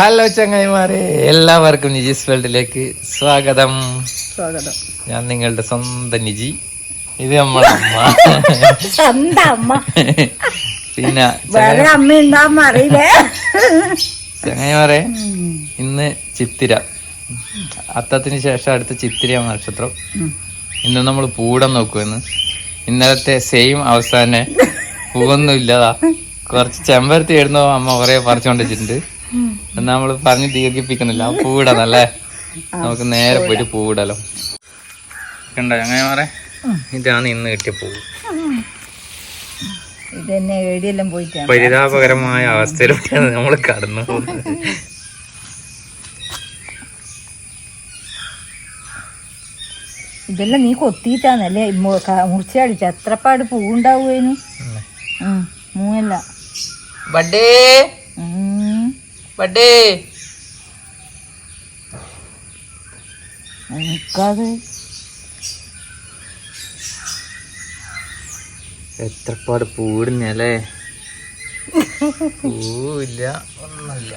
Hello ചങ്ങായിമാരെ, എല്ലാവർക്കും നിജീസ് വേൾഡിലേക്ക് സ്വാഗതം. ഞാൻ നിങ്ങളുടെ സ്വന്തം നിജി. ഇത് നമ്മളെ അമ്മ. പിന്നെ ചങ്ങായിമാരെ, ഇന്ന് ചിത്തിര, അത്തത്തിന് ശേഷം അടുത്ത ചിത്തിര നക്ഷത്രം. ഇന്ന് നമ്മൾ പൂടം നോക്കുമെന്ന്. ഇന്നലത്തെ സെയിം അവസാനം പൂവൊന്നും ഇല്ലതാ. കുറച്ച് ചെമ്പരത്തി ഇടുന്നോ അമ്മ കുറെ പറിച്ചോണ്ട് വെച്ചിട്ടുണ്ട്. എന്നാ നമ്മള് പറഞ്ഞ് ദീർഘിപ്പിക്കുന്നില്ല. പൂവിടണല്ലേ, നമുക്ക് നേരെ പോയിട്ട് പൂവിടലോ. കണ്ടോ അങ്ങനെ മാറേ, ഇതാണ് ഇന്ന് കിട്ടിയ പൂവ്. പരിതാപകരമായ അവസ്ഥയിലൂടെയാണ് നമ്മൾ കടന്നു പോകുന്നത്. ഇതെല്ലാം നീ കൊത്തിയിട്ടാന്നല്ലേ മുറിച്ചടിച്ച എത്രപ്പാട് പൂവുണ്ടാവുന്നു. മൂന്നല്ല ബഡേ ബഡേ നിക്കാതെ എത്രപ്പാട് പൂടുന്നല്ലേ. പൂവില്ല, ഒന്നുമില്ല.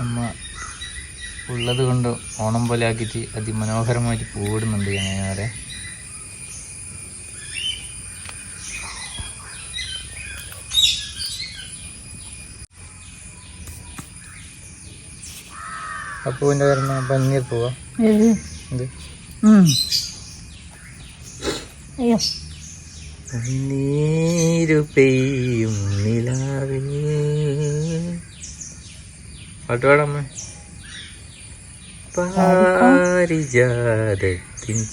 അമ്മ ഉള്ളത് കൊണ്ട് ഓണം പോലെ ആക്കിയിട്ട് അതിമനോഹരമായിട്ട് പൂവിടുന്നുണ്ട് ചങ്ങായിമാരെ. ആ പൂവിൻ്റെ വരുന്ന പന്നീർ പൂവാ. നീരു പെയ്യും നിലാവേ. പാട്ട് പാടമ്മേ. പാരിജാതത്തിൻ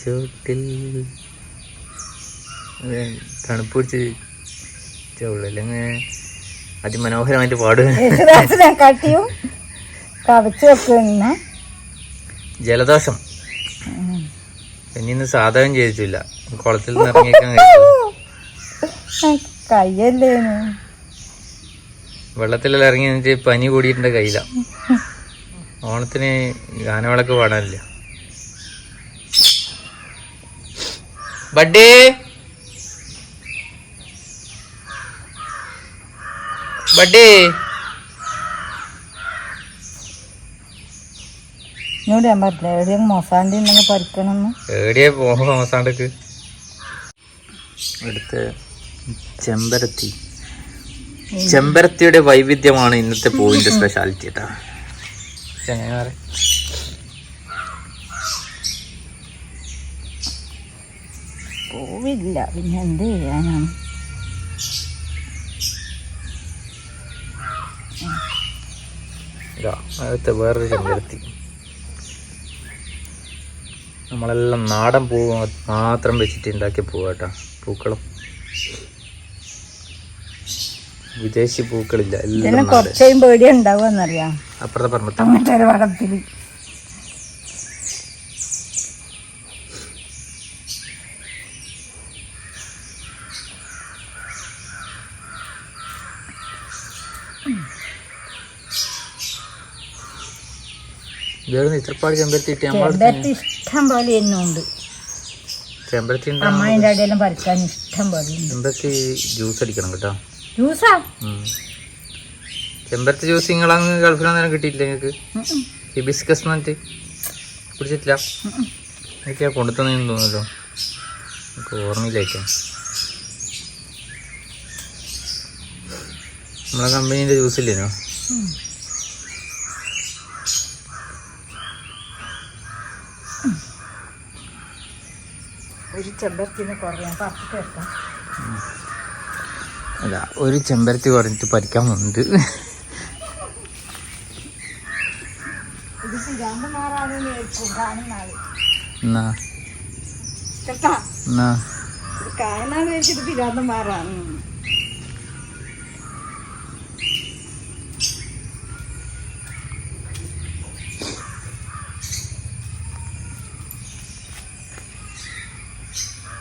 ചോട്ടിൽ തണുപ്പ് പിടിച്ച് ചുള്ളല്ലേ, അങ്ങനെ അതിമനോഹരമായിട്ട് പാടുക. ജലദോഷം പിന്നെ സാധകം ചെയ്തിട്ടില്ല. കുളത്തിൽ നിന്ന് ഇറങ്ങിയേക്കാൻ കയ്യല്ലേ, വെള്ളത്തിലെല്ലാം ഇറങ്ങി നിന്നിട്ട് പനി കൂടിയിട്ടുണ്ട് കയ്യില. ഓണത്തിന് ഗാനവിളക്ക് പാടാനില്ല. ബഡേ ബഡേ എന്നോട് ഞാൻ പറഞ്ഞില്ല എവിടെയും മൊസാണ്ടി ഉണ്ടെങ്കിൽ പറിക്കണമെന്ന്. എവിടെയാ പോകുമ്പോ മൊസാണ്ടക്ക് അടുത്ത് ചെമ്പരത്തി. ചെമ്പരത്തിയുടെ വൈവിധ്യമാണ് ഇന്നത്തെ പൂവിന്റെ സ്പെഷ്യാലിറ്റി കേട്ടാ. പൂവില്ല, പിന്നെ എന്ത് ചെയ്യാനാണ്. അടുത്ത വേറൊരു ചെമ്പരത്തി. നമ്മളെല്ലാം നാടൻ പൂവ് മാത്രം വെച്ചിട്ട് ഉണ്ടാക്കിയ പൂവാട്ടാ. പൂക്കളും വിദേശി പൂക്കളില്ല, എല്ലാം കുറച്ചും പേടി ഉണ്ടാവുമെന്നറിയാം. അപ്പുറത്തെ പറമ്പത്ത് വടത്തില് ഇത്രപ്പാട് ചെമ്പരത്തി ഇഷ്ടം പോലെ എന്നുണ്ട്. ചെമ്പരത്തി അമ്മായിന്റെ അടിയെല്ലാം പറിക്കാൻ ഇഷ്ടം പോലെ. ചെമ്പരത്തി ജ്യൂസ് അടിക്കണം കേട്ടോ. ജ്യൂസാ? ചെമ്പരത്തി ജ്യൂസ് നിങ്ങളങ്ങ് ഗൾഫിലൊന്നും നേരം കിട്ടിയില്ല നിങ്ങൾക്ക്? ഹിബിസ്കസ് എന്നിട്ട് കുടിച്ചിട്ടില്ല? എനിക്ക് കൊണ്ടുതന്നെന്ന് തോന്നുന്നല്ലോ, എനിക്ക് ഓർമ്മയിലേക്കാം. നമ്മളെ കമ്പനീൻ്റെ ജ്യൂസ് ഇല്ലേനോ? ഒരു ചെമ്പരത്തിനെ കുറയാൻ പറിച്ചിട്ട് വെക്കാം. അല്ല, ഒരു ചെമ്പരത്തി കുറഞ്ഞിട്ട് പരിക്കാൻ വന്നിട്ട്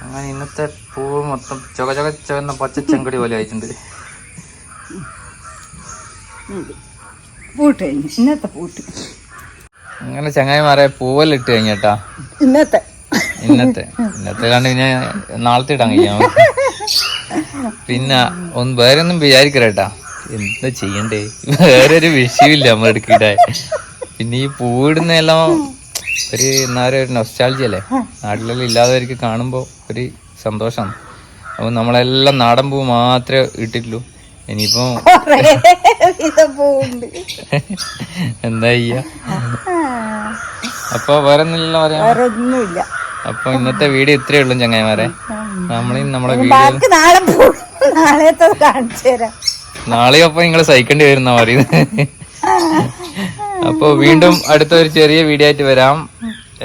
അങ്ങനെ ഇന്നത്തെ പൂവ് മൊത്തം ചുവന്ന പച്ച ചെങ്കടി പോലെ ആയിട്ടുണ്ട്. പൂട്ട് ഇന്നത്തെ പൂട്ട് അങ്ങനെ ചങ്ങായിമാരെ പൂവലിട്ട് കഴിഞ്ഞട്ടാ ഇന്നത്തെ ഇന്നത്തെ കണ്ട് പിന്നെ നാളത്തെ ഇടാൻ കഴിയാം പിന്നെ വേറെ ഒന്നും വിചാരിക്കറേട്ടാ എന്താ ചെയ്യണ്ടേ, വേറൊരു വിഷയമില്ല നമ്മൾ എടുക്കിടാൻ. പിന്നെ ഈ പൂവിടുന്നെല്ലാം ഒരു എന്നാലും ഒരു നൊസ്റ്റാൾജി അല്ലേ, നാട്ടിലെല്ലാം ഇല്ലാത്തവർക്ക് കാണുമ്പോൾ ഒരു സന്തോഷമാണ്. അപ്പൊ നമ്മളെല്ലാം നാടൻ പൂ മാത്രമേ ഇട്ടിട്ടുള്ളൂ. ഇനിയിപ്പോ എന്താ ചെയ്യാ. അപ്പൊ വേറെ ഒന്നുമില്ല ഒന്നുമില്ല. അപ്പൊ ഇന്നത്തെ വീഡിയോ ഇത്രയേ ഉള്ളൂ ചങ്ങായിമാരെ. നമ്മളെ നാളത്തെ കാണിച്ചു തരാം. നാളെ അപ്പൊ നിങ്ങള് സഹിക്കേണ്ടി വരുന്ന പറയുന്നത്. അപ്പൊ വീണ്ടും അടുത്ത ഒരു ചെറിയ വീഡിയോ ആയിട്ട് വരാം.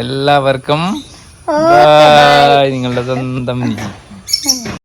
എല്ലാവർക്കും ബൈ. നിങ്ങളുടെ സ്വന്തം